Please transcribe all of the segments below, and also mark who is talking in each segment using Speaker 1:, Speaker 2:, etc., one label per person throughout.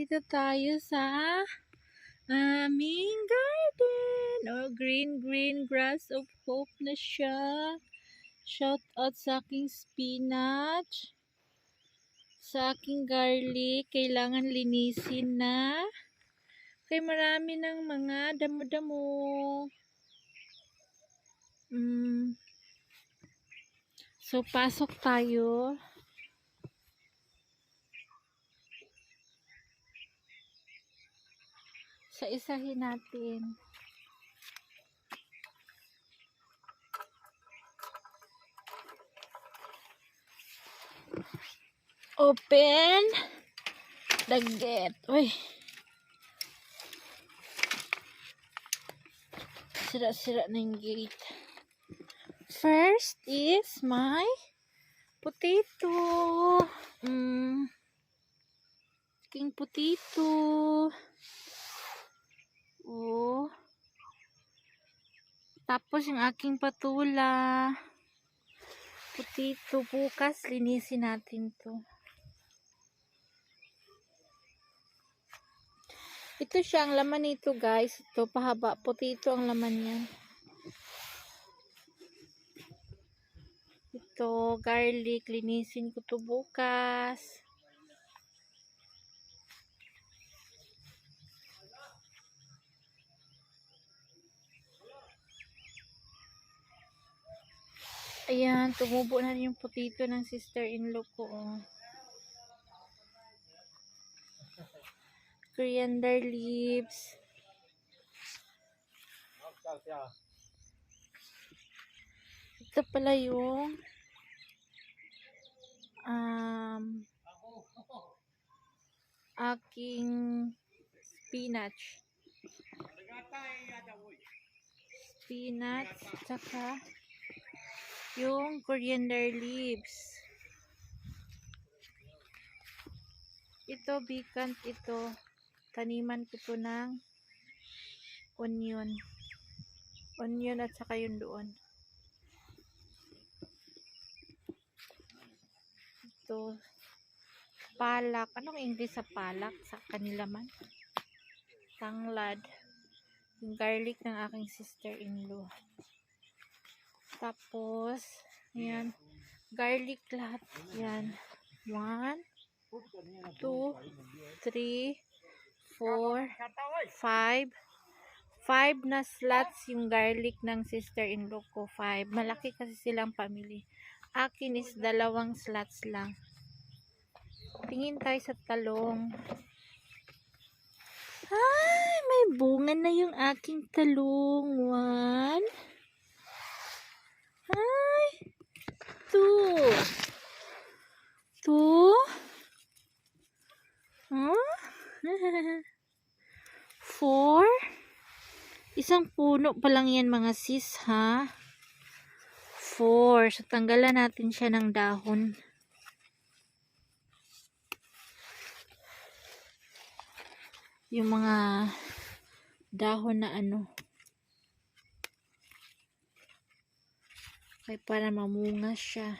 Speaker 1: Nandito tayo sa aming garden. Green grass of hope na siya. Shout out sa aking spinach. Sa aking garlic. Kailangan linisin na. Kaya marami ng mga damo-damo. So, pasok tayo. Sa isahin natin. Open the gate. Uy. Sira-sira na yung gate. First is my potato. King potato. Oh. Tapos yung aking patula. Potato. Bukas linisin natin to. Ito siya ang laman nito, guys. Ito pahaba. Potato ang laman niya. Ito garlic. Linisin ko to bukas. Ayan, tumubo na yung potato ng sister-in-law ko. Oh. Coriander leaves. Ito pala yung aking spinach. Tsaka yung coriander leaves. Ito, bicant ito. Taniman ko to ng onion. Onion at saka yung doon. Ito, palak. Anong English sa palak? Sa kanila man. Tanglad. Yung garlic ng aking sister-in-law. Tapos, ayan, garlic lahat. Yan. 1, 2, 3, 4, 5. 5 na slots yung garlic ng sister-in-law ko. 5. Malaki kasi silang pamilya. Akin is 2 slots lang. Tingin tayo sa talong. Ay, may bunga na yung aking talong. 1. Ay, 2. 2. Huh? 4. Isang puno pa lang yan mga sis, ha? 4. So, tanggalan natin siya ng dahon. Yung mga dahon na ano. Kaya para mamunga siya.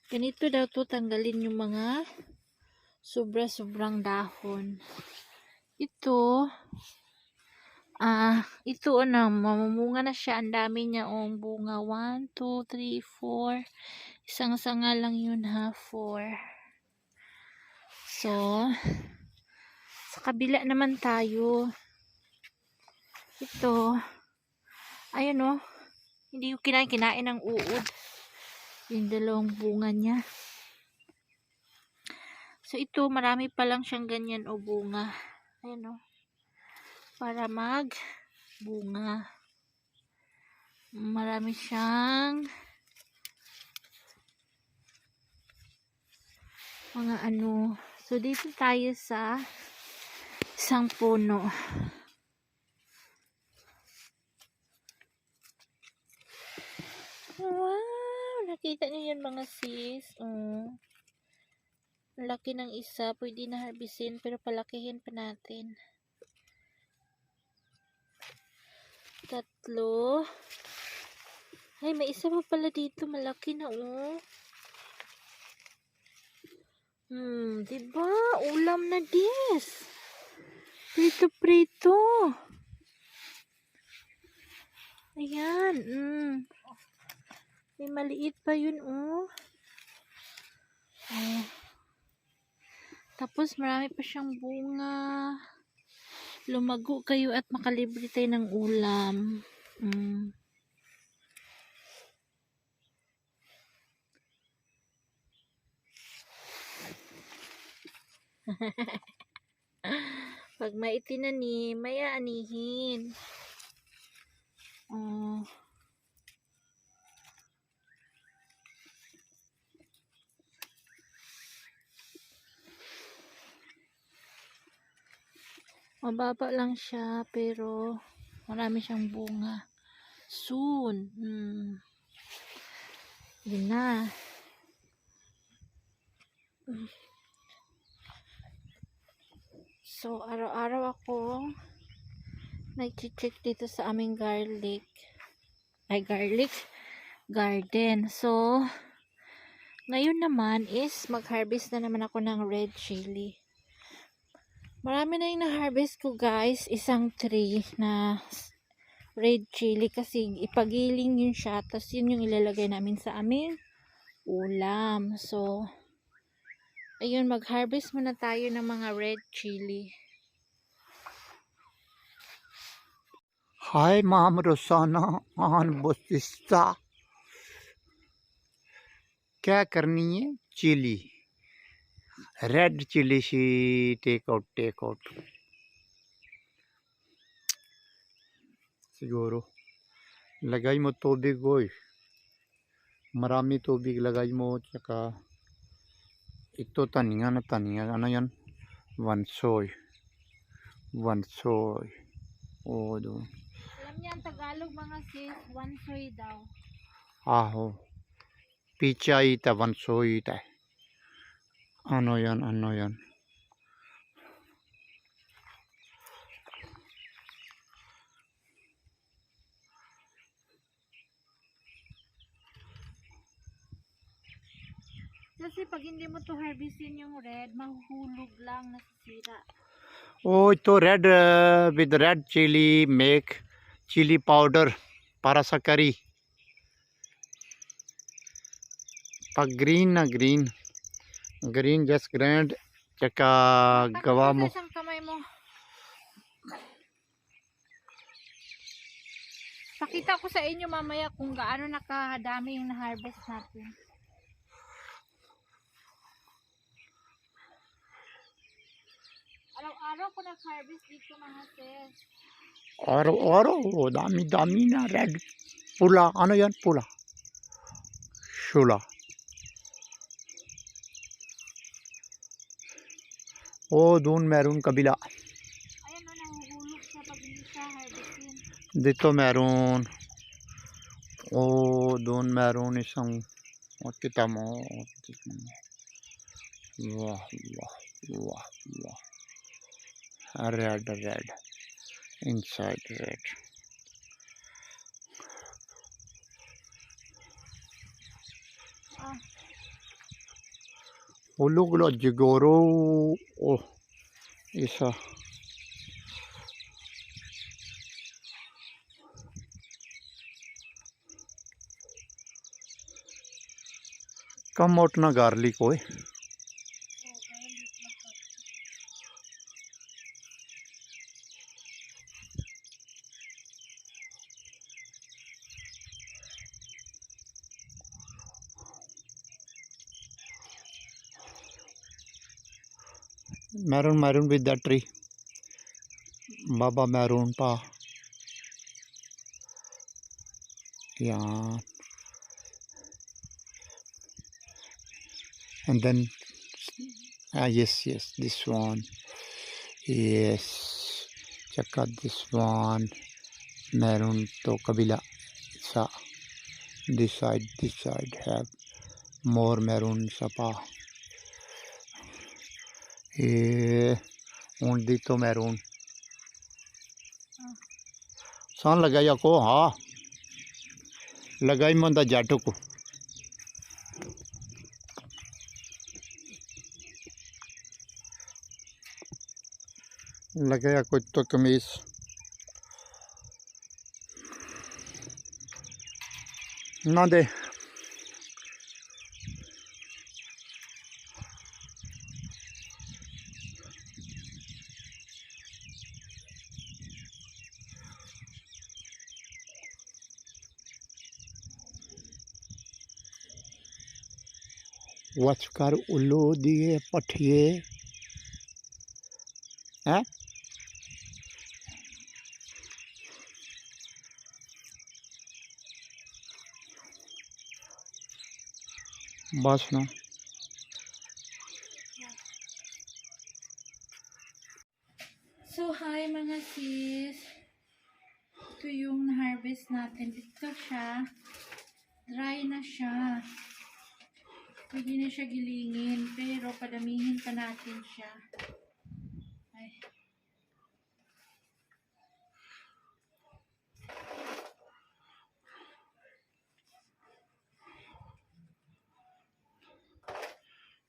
Speaker 1: Ganito daw to tanggalin yung mga sobra-sobrang dahon. Ito, mamumunga na siya. Ang dami niya bunga. 1, 2, 3, 4. Isang sanga lang yun, ha? 4. So, sa kabila naman tayo. Ito, ayun o. Hindi yung kinain ng uod. Yung 2 bunga niya. So, ito, marami pa lang siyang ganyan o bunga. Ayun o. Para bunga. Marami siyang mga ano. So, dito tayo sa isang puno. Wow! Nakita niyo yun mga sis. Laki ng isa. Pwede na harbisin pero palakihin pa natin. 3. Ay, may isa pa pala dito. Malaki na, oh. Diba? Ulam na dis. Prito-prito. Ayan, May maliit pa yun, oh. Oh. Tapos, marami pa siyang bunga. Lumago kayo at makalibre tayo ng ulam. Pag may itinanim, may aanihin. Oh. Mababa lang siya, pero marami siyang bunga. Soon. Yun na. So, araw-araw ako nag-check dito sa aming garden. So, ngayon naman is mag-harvest na naman ako ng red chili. Marami na yung na-harvest ko, guys. Isang tree na red chili kasi ipagiling yun siya. Tapos yun yung ilalagay namin sa aming ulam. So, ayun, mag-harvest muna tayo ng mga red chili.
Speaker 2: Hi, Mom Rosana on Bostista. क्या करनी है? Chili, red chili she take out siguro lagay mo tubig, oy, marami tubig lagay mo, tsaka ito taniya ano yan, wansoy, oh doon.
Speaker 1: Alam niya ang Tagalog, mga sis, wansoy daw.
Speaker 2: Aho, picha ita wansoy ita, ano yan.
Speaker 1: Kasi pag hindi mo to harvestin yung red, mahuhulog lang, nasisira.
Speaker 2: Oh, ito red with red chili make chili powder para sa curry. Pag green just grind, tsaka gawa mo.
Speaker 1: Isang kamay mo. Pakita ko sa inyo mamaya kung gaano nakadami yung na-harvest natin. Araw-araw ko nag-harvest dito, mga sis.
Speaker 2: Araw-araw, dami na red. Pula, ano yan? Pula. Shula. Oh, doon meron kabila.
Speaker 1: Ayan, nahuhulog siya pag hindi siya harvestin.
Speaker 2: Dito meron. Oh, doon meron isang. Kita mo. Wah. Red. Inside red. Hulog lo siguro. Oh, isa. Come out na garlic, oy. Maroon with that tree. Baba maroon pa. Yeah. And then, yes, this one. Yes. Check out this one. Maroon to kabila. Sa this side have more maroon sa pa. Dito meron. Saan lagay ako, ha? Lagay mo ang jato ko. Lagay ako ito kamis. Nade. वचकर उल्लू दिए पठिए हैं बस ना
Speaker 1: So, hi mga sis. Ito yung harvest natin. Ito siya. Dry na siya. Pwede na siya gilingin. Pero padamihin pa natin siya. Ay.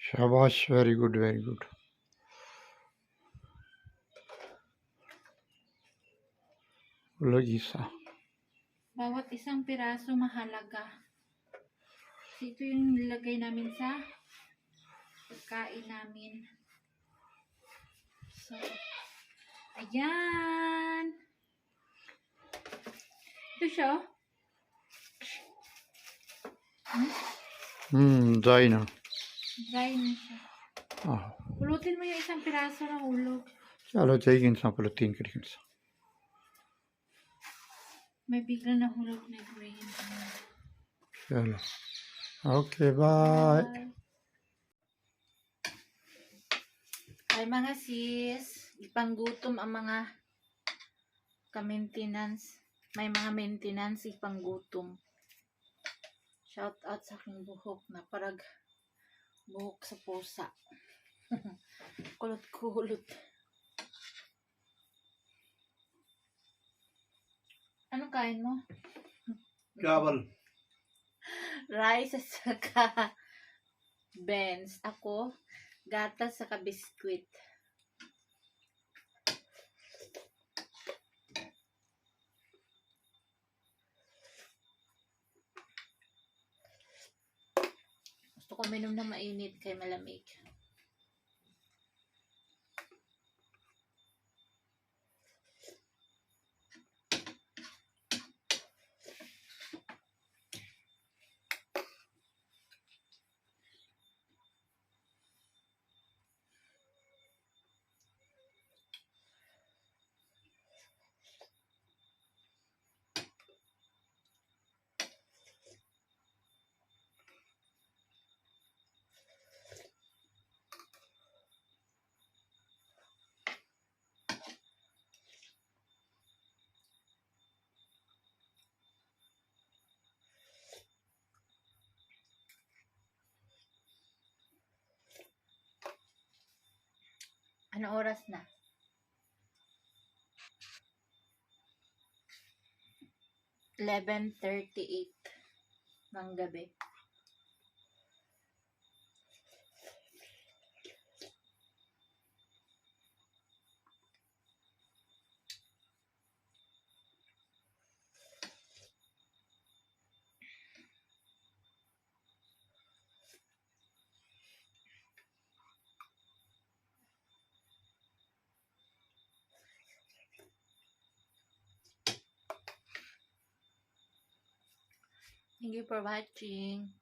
Speaker 2: शाबाश very good Logisa.
Speaker 1: Bawat isang piraso mahalaga. Kasi ito yung nilagay namin sa pagkain namin. So, ayan. Ito siya.
Speaker 2: Dry na.
Speaker 1: Dry na siya. Pulutin mo yung isang piraso ng ulo.
Speaker 2: चलो चाहिए इंसान प्रोटीन करेंगे इंसान
Speaker 1: May bigla na hulog na green.
Speaker 2: चलो okay bye
Speaker 1: Ay mga sis, ipanggutom ang mga ka-maintenance. May mga maintenance ipanggutom. Shout out sa aking buhok na parag buhok sa pusa. Kulot-kulot. Anong kain mo?
Speaker 2: चावल
Speaker 1: Rice at saka beans. Ako, gatas saka biskwit. Gusto ko minom na mainit kay malamig. Ano oras na? 11:38 ng gabi. Thank you for watching.